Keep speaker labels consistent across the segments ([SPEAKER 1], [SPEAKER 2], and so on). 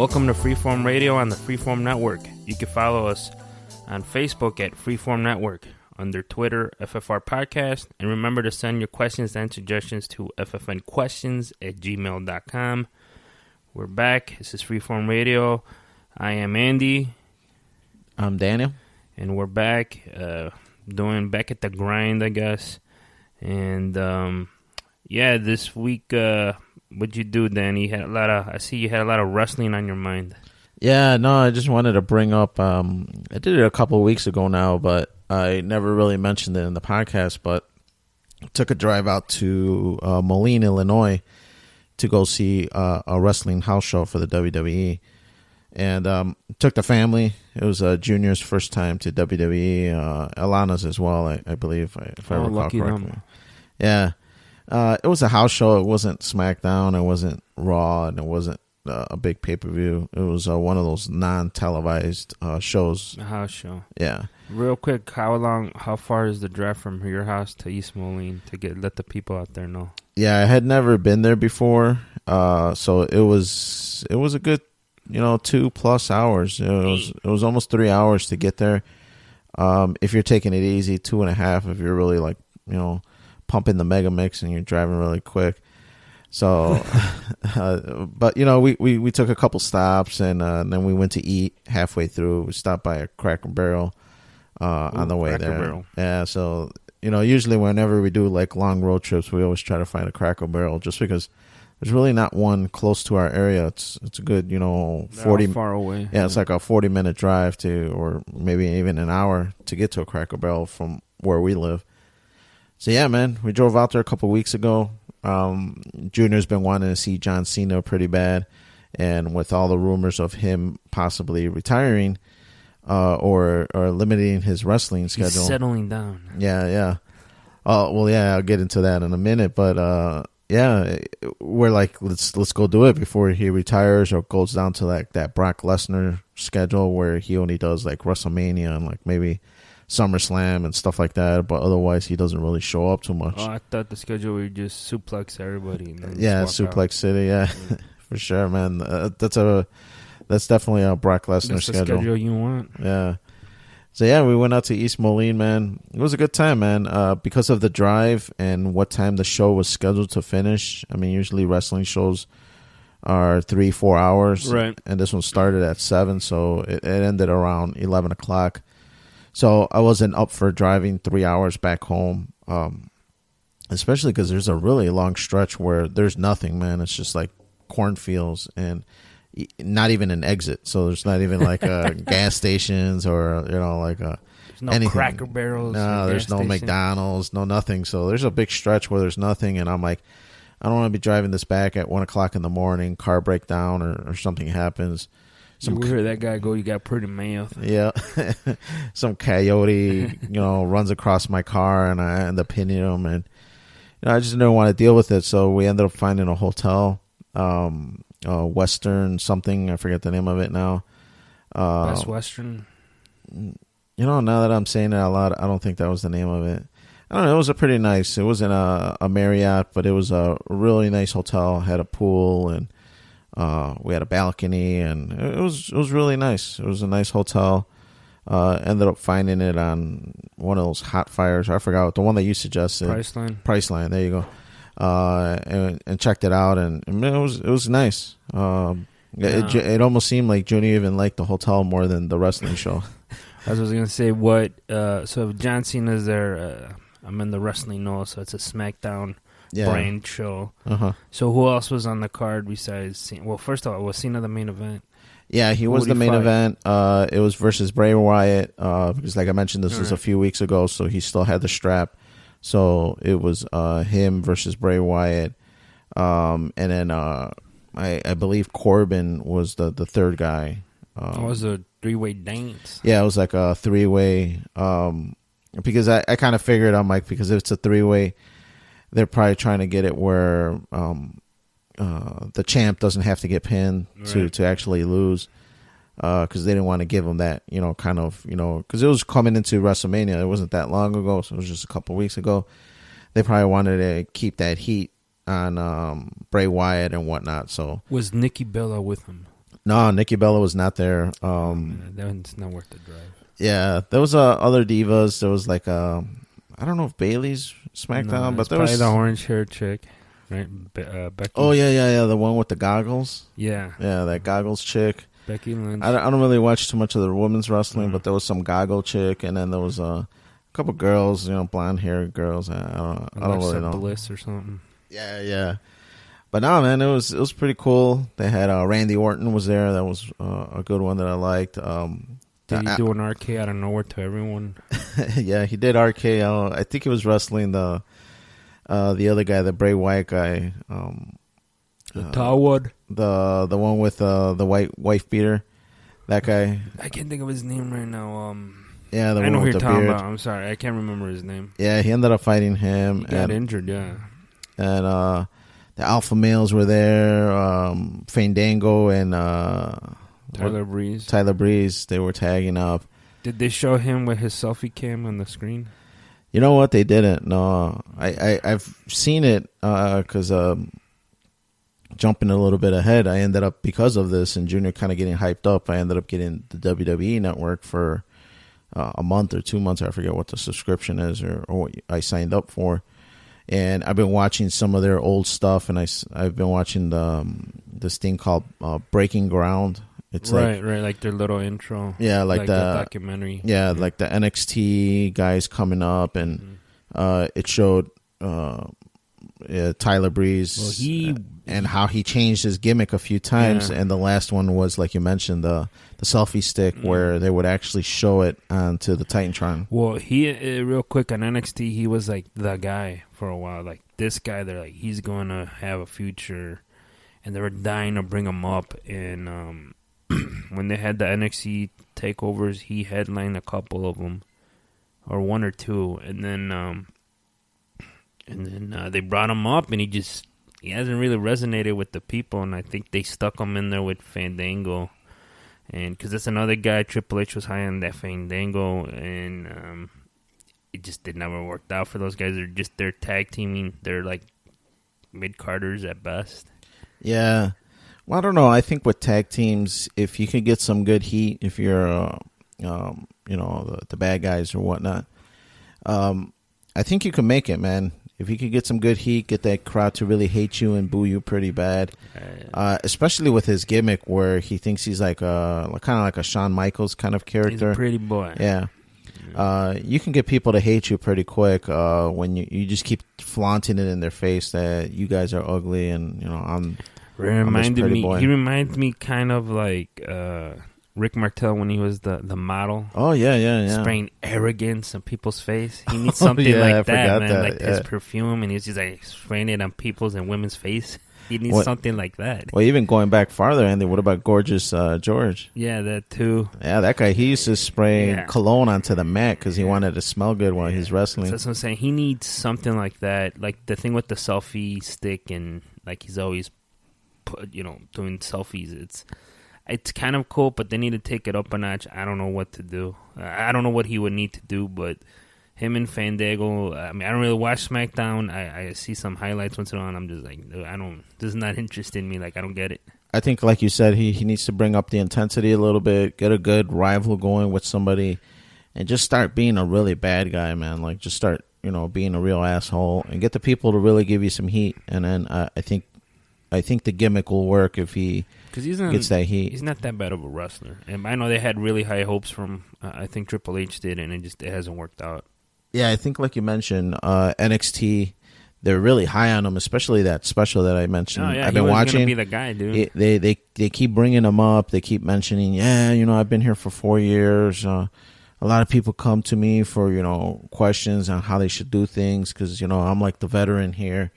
[SPEAKER 1] Welcome to Freeform Radio on the Freeform Network. You can follow us on Facebook at Freeform Network, under Twitter, FFR Podcast, and remember to send your questions and suggestions to ffnquestions@gmail.com. We're back. This is Freeform Radio. I am Andy.
[SPEAKER 2] I'm Daniel.
[SPEAKER 1] And we're back, doing back at the grind, I guess. And, this week, what'd you do, Danny? I see you had a lot of wrestling on your mind.
[SPEAKER 2] Yeah, no, I just wanted to bring up, I did it a couple of weeks ago now, but I never really mentioned it in the podcast, but I took a drive out to Moline, Illinois to go see a wrestling house show for the WWE. And took the family. It was Junior's first time to WWE. Alana's as well, I believe, if I recall correctly.
[SPEAKER 1] Them.
[SPEAKER 2] Yeah. It was a house show. It wasn't SmackDown. It wasn't Raw. And it wasn't a big pay-per-view. It was one of those non-televised shows.
[SPEAKER 1] A house show.
[SPEAKER 2] Yeah.
[SPEAKER 1] Real quick, how far is the drive from your house to East Moline to let the people out there know?
[SPEAKER 2] Yeah, I had never been there before. So it was a good 2+ hours. It was almost 3 hours to get there. If you're taking it easy, 2.5 if you're really pumping the mega mix and you're driving really quick. So, but we took a couple stops and then we went to eat halfway through. We stopped by a Cracker Barrel on the way
[SPEAKER 1] Cracker
[SPEAKER 2] there.
[SPEAKER 1] Barrel.
[SPEAKER 2] Yeah, so usually whenever we do long road trips, we always try to find a Cracker Barrel just because there's really not one close to our area. It's a good 40
[SPEAKER 1] far away.
[SPEAKER 2] Yeah, it's like a 40-minute drive or maybe even an hour to get to a Cracker Barrel from where we live. So yeah, man, we drove out there a couple weeks ago. Junior's been wanting to see John Cena pretty bad, and with all the rumors of him possibly retiring or limiting his wrestling schedule,
[SPEAKER 1] he's settling down.
[SPEAKER 2] Yeah. Oh well, yeah, I'll get into that in a minute, but yeah, we're like, let's go do it before he retires or goes down to that Brock Lesnar schedule where he only does WrestleMania and maybe SummerSlam and stuff like that, but otherwise he doesn't really show up too much.
[SPEAKER 1] Oh, I thought the schedule where you just suplex everybody. And then
[SPEAKER 2] Suplex
[SPEAKER 1] out.
[SPEAKER 2] City, yeah. For sure, man. That's definitely a Brock Lesnar
[SPEAKER 1] That's
[SPEAKER 2] schedule.
[SPEAKER 1] The schedule you want.
[SPEAKER 2] Yeah. So yeah, we went out to East Moline, man. It was a good time, man. Because of the drive and what time the show was scheduled to finish. I mean, usually wrestling shows are 3-4 hours,
[SPEAKER 1] right?
[SPEAKER 2] And this one started at 7, so it ended around 11 o'clock. So I wasn't up for driving 3 hours back home, especially because there's a really long stretch where there's nothing, man. It's just like cornfields and not even an exit. So there's not even gas stations or there's
[SPEAKER 1] no
[SPEAKER 2] anything.
[SPEAKER 1] Cracker Barrels.
[SPEAKER 2] No, there's no McDonald's, no nothing. So there's a big stretch where there's nothing, and I'm like, I don't want to be driving this back at 1 o'clock in the morning. Car breakdown or something happens.
[SPEAKER 1] You hear that guy go, you got pretty mouth.
[SPEAKER 2] Yeah. Some coyote, runs across my car and I end up hitting him. And I just didn't want to deal with it. So we ended up finding a hotel, Western something. I forget the name of it now.
[SPEAKER 1] Best Western?
[SPEAKER 2] Now that I'm saying it out loud, I don't think that was the name of it. I don't know. It was it wasn't a Marriott, but it was a really nice hotel. Had a pool and we had a balcony, and it was really nice. It was a nice hotel. Ended up finding it on one of those hot fires. I forgot the one that you suggested. Priceline. There you go. And checked it out, and it was nice. It almost seemed like Junior even liked the hotel more than the wrestling show.
[SPEAKER 1] I was going to say so if John Cena's there, I'm in the wrestling know, so it's a SmackDown brand show.
[SPEAKER 2] Uh-huh.
[SPEAKER 1] So who else was on the card besides Cena? Well, first of all, was Cena the main event?
[SPEAKER 2] Yeah, he was the main event. It was versus Bray Wyatt, because like I mentioned, this was a few weeks ago, so he still had the strap. So it was him versus Bray Wyatt. And then I believe Corbin was the third guy.
[SPEAKER 1] It was a 3-way dance.
[SPEAKER 2] Yeah, it was like a 3-way. Because I kind of figured, I'm like, because if it's a 3-way, they're probably trying to get it where the champ doesn't have to get pinned to actually lose, because they didn't want to give him that, because it was coming into WrestleMania. It wasn't that long ago, so it was just a couple weeks ago. They probably wanted to keep that heat on Bray Wyatt and whatnot. So
[SPEAKER 1] was Nikki Bella with him?
[SPEAKER 2] No, Nikki Bella was not there.
[SPEAKER 1] That's not worth the drive.
[SPEAKER 2] Yeah, there was other divas. There was like I don't know if Bailey's SmackDown, but there
[SPEAKER 1] probably
[SPEAKER 2] was
[SPEAKER 1] the orange hair chick, right? Becky.
[SPEAKER 2] Oh yeah, the one with the goggles.
[SPEAKER 1] Yeah,
[SPEAKER 2] that goggles chick.
[SPEAKER 1] Becky Lynch.
[SPEAKER 2] I don't really watch too much of the women's wrestling, but there was some goggle chick, and then there was a couple girls, blonde haired girls. I don't really know.
[SPEAKER 1] Bliss or something.
[SPEAKER 2] Yeah. But no, man, it was pretty cool. They had Randy Orton was there. That was a good one that I liked.
[SPEAKER 1] Did he do an RK out of nowhere to everyone?
[SPEAKER 2] Yeah, he did RKO. I think he was wrestling the other guy, the Bray Wyatt guy.
[SPEAKER 1] The tall one?
[SPEAKER 2] The one with the white wife beater. That guy.
[SPEAKER 1] I can't think of his name right now.
[SPEAKER 2] Yeah, the
[SPEAKER 1] I
[SPEAKER 2] one
[SPEAKER 1] know who
[SPEAKER 2] with
[SPEAKER 1] you're
[SPEAKER 2] the
[SPEAKER 1] talking
[SPEAKER 2] beard.
[SPEAKER 1] about. I'm sorry, I can't remember his name.
[SPEAKER 2] Yeah, he ended up fighting him.
[SPEAKER 1] He got injured, yeah.
[SPEAKER 2] And the Alpha Males were there. Fandango and
[SPEAKER 1] Tyler Breeze.
[SPEAKER 2] Tyler Breeze, they were tagging up.
[SPEAKER 1] Did they show him with his selfie cam on the screen?
[SPEAKER 2] You know what? They didn't. No, I've seen it because jumping a little bit ahead, I ended up, because of this and Junior kind of getting hyped up, I ended up getting the WWE Network for a month or 2 months. I forget what the subscription is or what I signed up for. And I've been watching some of their old stuff, and I've been watching this thing called Breaking Ground. It's
[SPEAKER 1] right, like their little intro.
[SPEAKER 2] Yeah, like the
[SPEAKER 1] documentary.
[SPEAKER 2] Yeah, like the NXT guys coming up, and it showed Tyler Breeze and how he changed his gimmick a few times. Yeah. And the last one was, like you mentioned, the selfie stick where they would actually show it onto the Titantron.
[SPEAKER 1] Well, he real quick on NXT, he was like the guy for a while. Like this guy, they're like, he's going to have a future, and they were dying to bring him up. And when they had the NXT takeovers, he headlined a couple of them, or one or two, and then they brought him up, and he hasn't really resonated with the people, and I think they stuck him in there with Fandango, and because that's another guy, Triple H was high on that Fandango, and it never worked out for those guys. They're tag teaming. They're like mid-carders at best.
[SPEAKER 2] Yeah. Well, I don't know. I think with tag teams, if you can get some good heat, if you're, the bad guys or whatnot, I think you can make it, man. If you could get some good heat, get that crowd to really hate you and boo you pretty bad, especially with his gimmick where he thinks he's like kind of like a Shawn Michaels kind of character.
[SPEAKER 1] He's a pretty boy.
[SPEAKER 2] Yeah. You can get people to hate you pretty quick when you just keep flaunting it in their face that you guys are ugly and, I'm
[SPEAKER 1] He reminds me kind of like Rick Martel when he was the model.
[SPEAKER 2] Oh, yeah.
[SPEAKER 1] Spraying arrogance on people's face. He needs something like that, man. Like his perfume, and he's just like spraying it on people's and women's face. He needs something like that.
[SPEAKER 2] Well, even going back farther, Andy, what about Gorgeous George?
[SPEAKER 1] Yeah, that too.
[SPEAKER 2] Yeah, that guy, he used to spray cologne onto the mat because he wanted to smell good while he's wrestling.
[SPEAKER 1] So that's what I'm saying. He needs something like that. Like the thing with the selfie stick, and like he's always doing selfies. It's kind of cool, but they need to take it up a notch. I don't know what to do. I don't know what he would need to do, but him and Fandango, I mean, I don't really watch SmackDown. I see some highlights once in a while, and I'm just like, this is not interesting me. Like, I don't get it. I
[SPEAKER 2] think, like you said, he needs to bring up the intensity a little bit, get a good rival going with somebody, and just start being a really bad guy, man. Like, just start, being a real asshole, and get the people to really give you some heat, and then I think the gimmick will work if he gets that heat.
[SPEAKER 1] He's not that bad of a wrestler. And I know they had really high hopes from, I think Triple H did, and it hasn't worked out.
[SPEAKER 2] Yeah, I think like you mentioned, NXT, they're really high on him, especially that special that I mentioned.
[SPEAKER 1] Oh, yeah,
[SPEAKER 2] I've been watching.
[SPEAKER 1] He was going to be the guy, dude.
[SPEAKER 2] They keep bringing him up. They keep mentioning, I've been here for 4 years. A lot of people come to me for, questions on how they should do things because, I'm like the veteran here.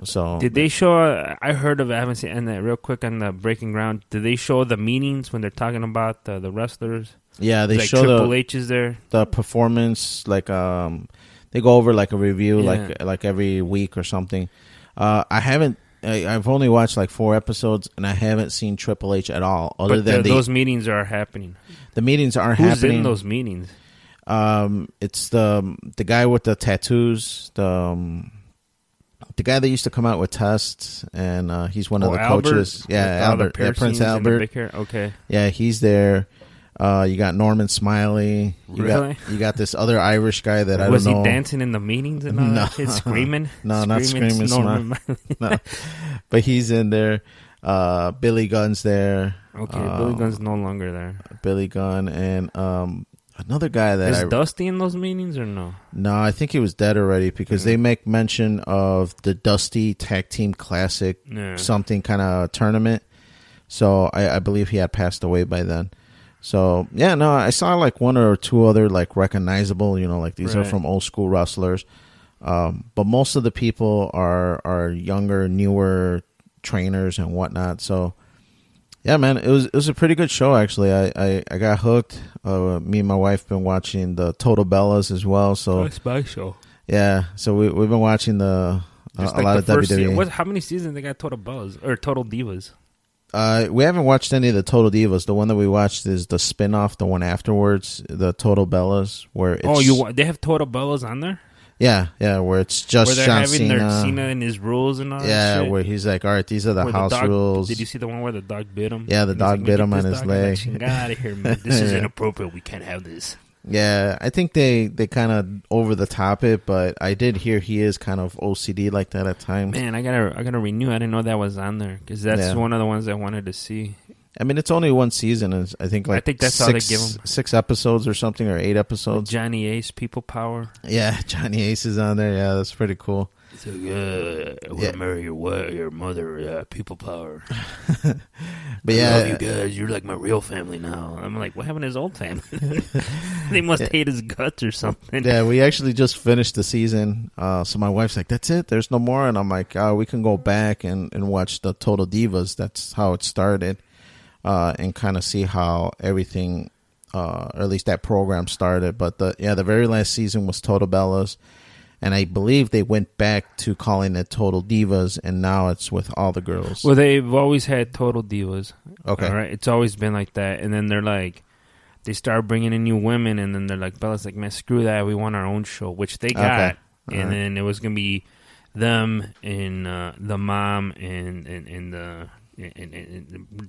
[SPEAKER 2] So
[SPEAKER 1] did they show? I heard of it. I haven't seen. And real quick on the Breaking Ground, did they show the meetings when they're talking about the wrestlers?
[SPEAKER 2] Yeah, they
[SPEAKER 1] like
[SPEAKER 2] show
[SPEAKER 1] Triple H is there.
[SPEAKER 2] The performance, like they go over like a review, like every week or something. I haven't. I've only watched like 4 episodes, and I haven't seen Triple H at all. Other than
[SPEAKER 1] those meetings are happening.
[SPEAKER 2] The meetings are happening.
[SPEAKER 1] Who's in those meetings?
[SPEAKER 2] It's the guy with the tattoos. the guy that used to come out with tests, and he's one of the
[SPEAKER 1] Albert?
[SPEAKER 2] coaches. Yeah, Albert. Yeah, Prince Albert.
[SPEAKER 1] Okay.
[SPEAKER 2] Yeah, he's there. You got Norman Smiley.
[SPEAKER 1] Really?
[SPEAKER 2] You got this other Irish guy that I don't know.
[SPEAKER 1] Was he dancing in the meetings and all that shit? Screaming?
[SPEAKER 2] No, not screaming. No. But he's in there. Billy Gunn's there.
[SPEAKER 1] Okay, Billy Gunn's no longer there.
[SPEAKER 2] Billy Gunn and another guy that
[SPEAKER 1] Is Dusty in those meetings or no?
[SPEAKER 2] No, I think he was dead already because they make mention of the Dusty Tag Team Classic something kind of tournament. So I believe he had passed away by then. So yeah, no, I saw like one or two other like recognizable, like these are from old school wrestlers. But most of the people are younger, newer trainers and whatnot. So yeah, man, it was a pretty good show actually. I got hooked. Me and my wife been watching the Total Bellas as well. So
[SPEAKER 1] that's my show.
[SPEAKER 2] Yeah, so we've been watching a lot of WWE.
[SPEAKER 1] How many seasons they got Total Bellas or Total Divas?
[SPEAKER 2] We haven't watched any of the Total Divas. The one that we watched is the spin-off, the one afterwards, the Total Bellas, where it's...
[SPEAKER 1] they have Total Bellas on there?
[SPEAKER 2] Yeah, where it's just
[SPEAKER 1] where they're
[SPEAKER 2] John
[SPEAKER 1] having
[SPEAKER 2] Cena.
[SPEAKER 1] Their Cena and his rules and all that shit?
[SPEAKER 2] Where he's like, all right, these are the house rules.
[SPEAKER 1] Did you see the one where the dog bit him?
[SPEAKER 2] Yeah, the dog bit him on his leg.
[SPEAKER 1] Like, get out of here, man. This is inappropriate. We can't have this.
[SPEAKER 2] Yeah, I think they kind of over the top it, but I did hear he is kind of OCD like that at times.
[SPEAKER 1] Man, I gotta renew. I didn't know that was on there because that's one of the ones I wanted to see.
[SPEAKER 2] I mean, it's only one season. And I think
[SPEAKER 1] that's how they give them
[SPEAKER 2] 6 episodes or something, or 8 episodes.
[SPEAKER 1] With Johnny Ace, People Power.
[SPEAKER 2] Yeah, Johnny Ace is on there. Yeah, that's pretty cool.
[SPEAKER 1] So, I want to marry your mother, People Power.
[SPEAKER 2] But
[SPEAKER 1] I love you guys. You're like my real family now. I'm like, what happened to his old family? They must hate his guts or something.
[SPEAKER 2] Yeah, we actually just finished the season. So my wife's like, that's it? There's no more? And I'm like, we can go back and watch the Total Divas. That's how it started. And kind of see how everything, or at least that program started. But the very last season was Total Bellas. And I believe they went back to calling it Total Divas, and now it's with all the girls.
[SPEAKER 1] Well, they've always had Total Divas.
[SPEAKER 2] Okay.
[SPEAKER 1] All right? It's always been like that. And then they're like, they start bringing in new women, and then they're like, Bella's like, man, screw that. We want our own show, which they got. Okay. And then it was going to be them and the mom and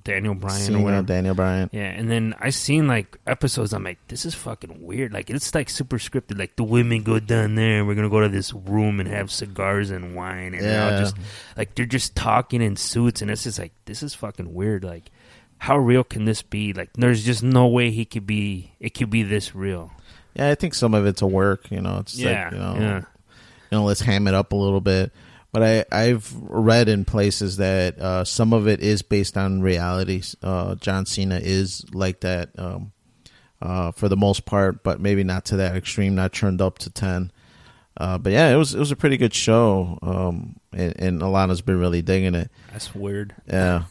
[SPEAKER 1] Daniel Bryan or whatever.
[SPEAKER 2] Daniel Bryan.
[SPEAKER 1] Yeah, and then I seen like episodes. I'm like, this is fucking weird. Like it's like super scripted. Like the women go down there. We're gonna go to this room and have cigars and wine, and they're just like they're just talking in suits, and it's just like this is fucking weird. Like how real can this be? Like there's just no way it could be this real.
[SPEAKER 2] Yeah, I think some of it's a work. It's like let's ham it up a little bit. But I've read in places that some of it is based on realities. John Cena is like that for the most part, but maybe not to that extreme, not turned up to 10. But yeah, it was a pretty good show, and Alana's been really digging it.
[SPEAKER 1] That's weird.
[SPEAKER 2] Yeah.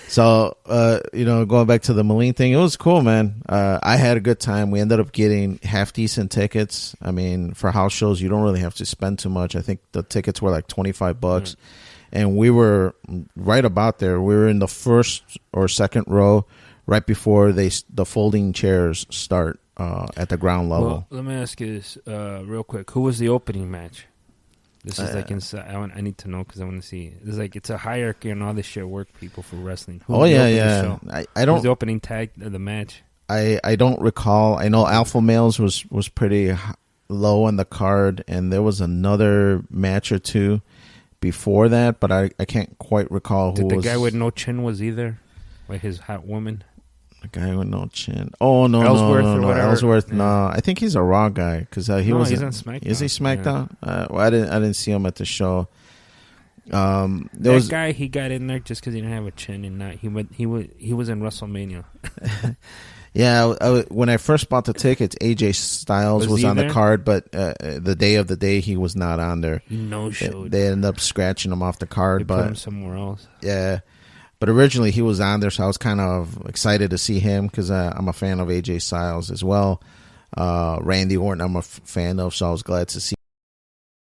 [SPEAKER 2] So, going back to the Moline thing, it was cool, man. I had a good time. We ended up getting half-decent tickets. I mean, for house shows, you don't really have to spend too much. I think the tickets were like $25, and we were right about there. We were in the first or second row right before the folding chairs start at the ground level.
[SPEAKER 1] Well, let me ask you this real quick. Who was the opening match? This is like inside. I need to know because I want to see. It's like it's a hierarchy and all this shit work people for wrestling.
[SPEAKER 2] Who I don't.
[SPEAKER 1] Who's the opening tag of the match?
[SPEAKER 2] I don't recall. I know Alpha Males was pretty low on the card, and there was another match or two before that, but I can't quite recall who.
[SPEAKER 1] Did the guy with no chin was either, like his hot woman?
[SPEAKER 2] A guy with no chin. Oh no,
[SPEAKER 1] Ellsworth
[SPEAKER 2] no. Ellsworth.
[SPEAKER 1] Yeah.
[SPEAKER 2] No, I think he's a Raw guy because he's on
[SPEAKER 1] SmackDown.
[SPEAKER 2] Is he SmackDown?
[SPEAKER 1] Yeah.
[SPEAKER 2] Well, I didn't see him at the show.
[SPEAKER 1] Guy, he got in there just because he didn't have a chin, and he was in WrestleMania.
[SPEAKER 2] Yeah, when I first bought the tickets, AJ Styles was on the card, but the day of the day he was not on there.
[SPEAKER 1] He no-showed.
[SPEAKER 2] They ended up scratching him off the card,
[SPEAKER 1] they put him somewhere else.
[SPEAKER 2] Yeah. But originally he was on there, so I was kind of excited to see him because I'm a fan of AJ Styles as well. Randy Orton I'm a fan of, so I was glad to see